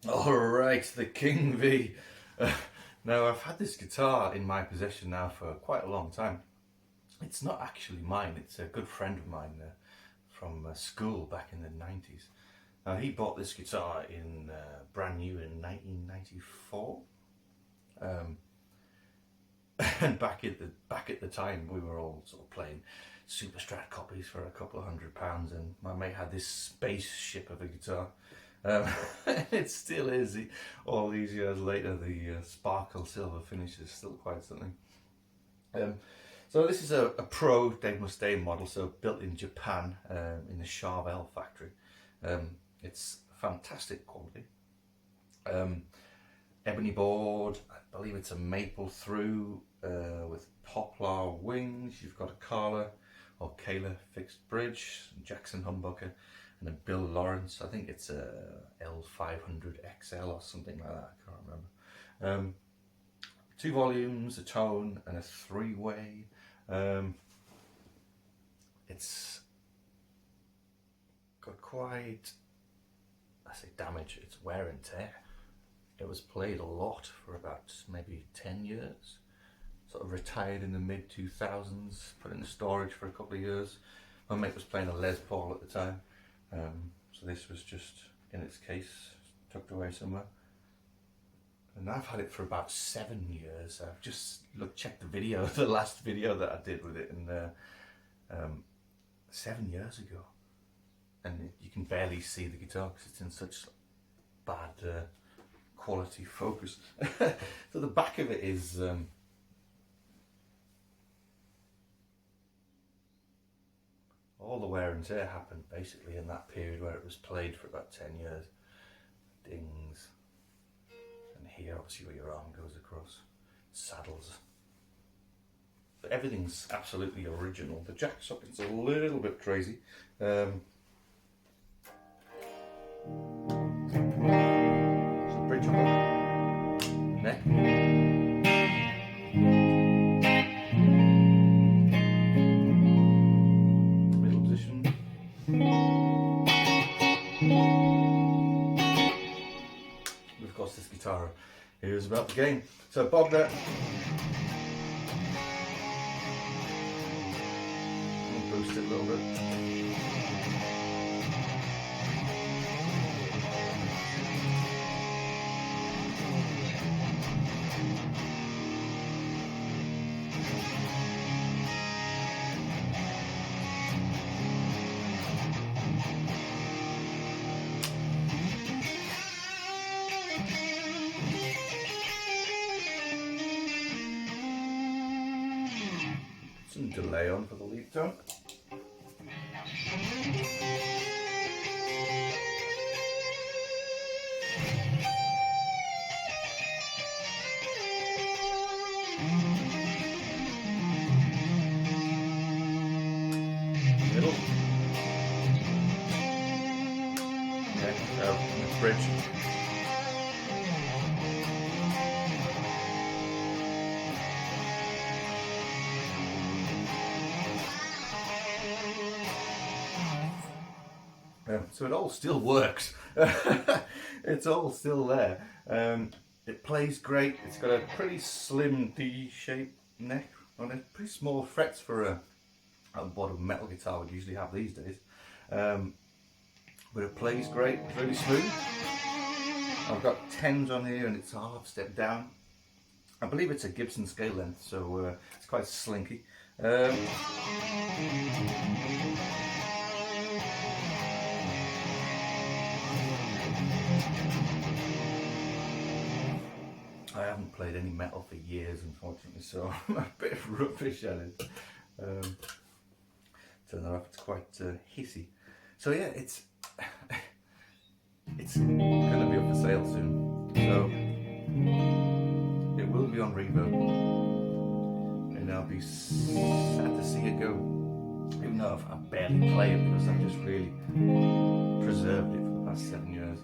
Alright, the King V. Now, I've had this guitar in my possession now for quite a long time. It's not actually mine, it's a good friend of mine from school back in the 90s. Now, he bought this guitar in brand new in 1994. And back at the time, we were all sort of playing super strat copies for a couple of £100, and my mate had this spaceship of a guitar. It still is, all these years later. The sparkle silver finish is still quite something. So this is a Pro Dave Mustaine model, so built in Japan, in the Charvel factory. It's fantastic quality. Ebony board, I believe it's a maple through with poplar wings. You've got a Kala fixed bridge, Jackson humbucker, and a Bill Lawrence. I think it's a L500 XL or something like that. I can't remember. 2 volumes, a tone, and a 3-way. It's got quite, I say damage, it's wear and tear. It was played a lot for about maybe 10 years. Sort of retired in the mid 2000s, put it in storage for a couple of years. My mate was playing a Les Paul at the time, so this was just in its case, tucked away somewhere. And I've had it for about 7 years. I've just checked the video, the last video that I did with it, and 7 years ago. And you can barely see the guitar because it's in such bad quality focus. So the back of it is all the wear and tear happened basically in that period where it was played for about 10 years. Dings, and here obviously where your arm goes across, saddles. But everything's absolutely original. The jack socket's a little bit crazy. Bridge on the neck. Middle position. Of course, this guitar here is about the game. So Bogner. I'll boost it a little bit. Some delay on for the lead tone. Middle. Yeah, bridge. So it all still works. It's all still there. It plays great. It's got a pretty slim D-shaped neck on it. Pretty small frets for a what a metal guitar would usually have these days. But it plays great. It's really smooth. I've got 10s on here and it's a half step down. I believe it's a Gibson scale length, so it's quite slinky. I haven't played any metal for years, unfortunately, so I'm a bit rubbish at it. Turn that off, it's quite hissy. So yeah, it's going to be up for sale soon. So it will be on Reverb, and I'll be sad to see it go. Even though I barely play it because I've just really preserved it for the past 7 years.